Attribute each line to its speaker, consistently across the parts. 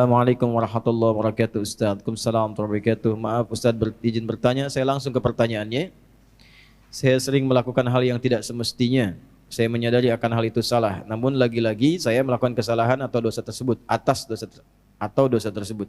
Speaker 1: Assalamualaikum warahmatullahi wabarakatuh Ustaz. Waalaikumsalam warahmatullahi wabarakatuh. Maaf Ustaz izin bertanya, saya langsung ke pertanyaannya. Saya sering melakukan hal yang tidak semestinya. Saya menyadari akan hal itu salah. Namun lagi-lagi saya melakukan kesalahan atau dosa tersebut dosa tersebut.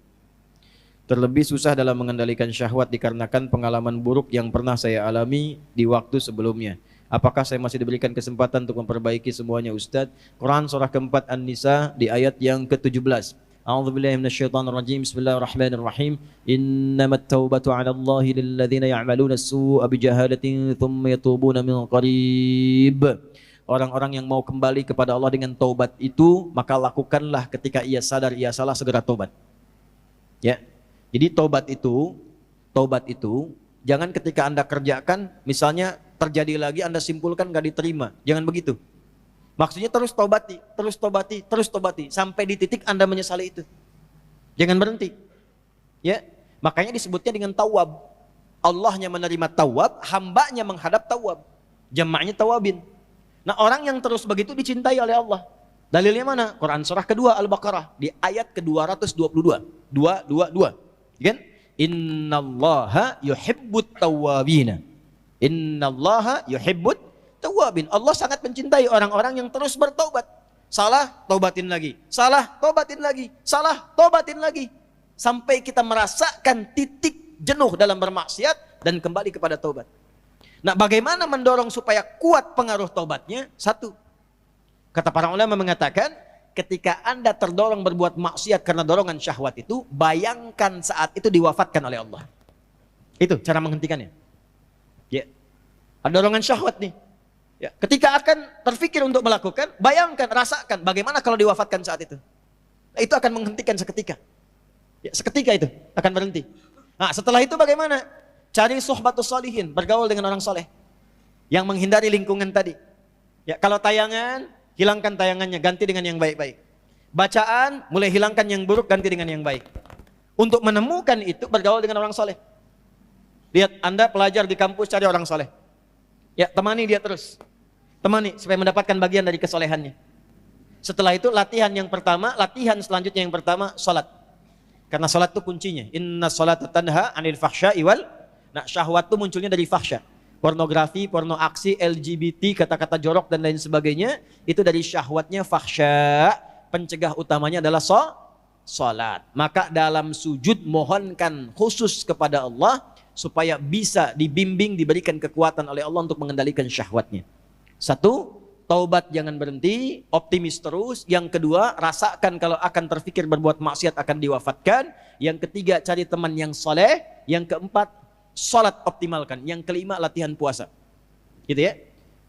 Speaker 1: Terlebih susah dalam mengendalikan syahwat dikarenakan pengalaman buruk yang pernah saya alami di waktu sebelumnya. Apakah saya masih diberikan kesempatan untuk memperbaiki semuanya Ustaz? Quran surah keempat An-Nisa di ayat yang ke-17. A'udzubillahi minasyaitonirrajim. Bismillahirrahmanirrahim. Innamat taubatu 'ala Allahi lilladzina ya'maluna as-su'a bijahalatin tsumma yatubuna min qarib. Orang-orang yang mau kembali kepada Allah dengan taubat itu, maka lakukanlah ketika ia sadar ia salah, segera taubat. Ya. Jadi taubat itu jangan ketika Anda kerjakan, misalnya terjadi lagi Anda simpulkan gak diterima. Jangan begitu. Maksudnya terus tobati sampai di titik Anda menyesali itu. Jangan berhenti. Ya. Makanya disebutnya dengan tawab. Allahnya menerima tawab, hambanya menghadap tawab. Jamaknya tawabin. Nah, orang yang terus begitu dicintai oleh Allah. Dalilnya mana? Quran surah kedua Al-Baqarah di ayat ke-222. 222. Kan? Innallaha yuhibbut tawwabina. Innallaha yuhibbut tawwabin. Allah sangat mencintai orang-orang yang terus bertaubat. Salah, taubatin lagi. Salah, taubatin lagi. Salah, taubatin lagi. Sampai kita merasakan titik jenuh dalam bermaksiat dan kembali kepada taubat. Nah, bagaimana mendorong supaya kuat pengaruh taubatnya? Satu, kata para ulama mengatakan, ketika Anda terdorong berbuat maksiat karena dorongan syahwat itu, bayangkan saat itu diwafatkan oleh Allah. Itu cara menghentikannya. Ya. Ada dorongan syahwat nih. Ya. Ketika akan terfikir untuk melakukan, bayangkan, rasakan bagaimana kalau diwafatkan saat itu. Nah, itu akan menghentikan seketika. Ya, seketika itu akan berhenti. Nah, setelah itu bagaimana? Cari suhbatus sholihin, bergaul dengan orang soleh yang menghindari lingkungan tadi. Ya, kalau tayangan, hilangkan tayangannya, ganti dengan yang baik-baik. Bacaan, mulai hilangkan yang buruk, ganti dengan yang baik. Untuk menemukan itu, bergaul dengan orang soleh. Lihat, Anda pelajar di kampus, cari orang soleh. Ya, temani dia terus. Temani, supaya mendapatkan bagian dari kesolehannya. Setelah itu, latihan selanjutnya yang pertama, salat. Karena salat itu kuncinya. Inna salata tanha anil fahsya'i wal. Nah, syahwat itu munculnya dari fahsya. Pornografi, porno aksi, LGBT, kata-kata jorok dan lain sebagainya, itu dari syahwatnya fahsya. Pencegah utamanya adalah salat. Maka dalam sujud mohonkan khusus kepada Allah supaya bisa dibimbing, diberikan kekuatan oleh Allah untuk mengendalikan syahwatnya. Satu, taubat jangan berhenti, optimis terus. Yang kedua, rasakan kalau akan terfikir berbuat maksiat akan diwafatkan. Yang ketiga, cari teman yang soleh. Yang keempat, salat optimalkan. Yang kelima, latihan puasa. Gitu ya.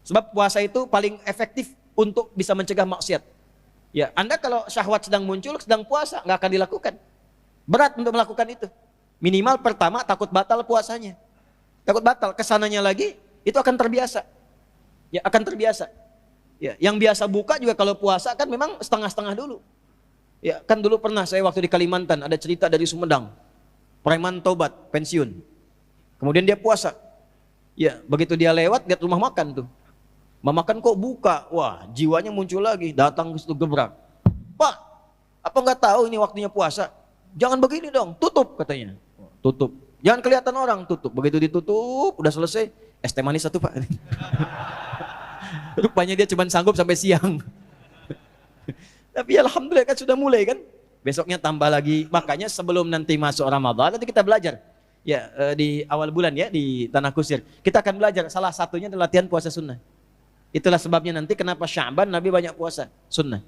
Speaker 1: Sebab puasa itu paling efektif untuk bisa mencegah maksiat. Ya, Anda kalau syahwat sedang muncul, sedang puasa, nggak akan dilakukan. Berat untuk melakukan itu. Minimal pertama takut batal puasanya. Takut batal, kesananya lagi itu akan terbiasa. Ya, akan terbiasa. Ya, yang biasa buka juga kalau puasa kan memang setengah-setengah dulu. Ya, kan dulu pernah saya waktu di Kalimantan ada cerita dari Sumedang. Preman tobat, pensiun. Kemudian dia puasa. Ya, begitu dia lewat, lihat rumah makan tuh. Rumah makan kok buka. Wah, jiwanya muncul lagi, datang ke situ gebrak. Pak, apa nggak tahu ini waktunya puasa? Jangan begini dong, tutup katanya. Tutup. Jangan kelihatan orang, tutup. Begitu ditutup, udah selesai, es teh manis satu Pak. Rupanya dia cuma sanggup sampai siang. Tapi alhamdulillah kan sudah mulai kan. Besoknya tambah lagi. Makanya sebelum nanti masuk Ramadan, nanti kita belajar. Ya, di awal bulan ya, di Tanah Kusir. Kita akan belajar, salah satunya adalah latihan puasa sunnah. Itulah sebabnya nanti kenapa Sya'ban Nabi banyak puasa sunnah.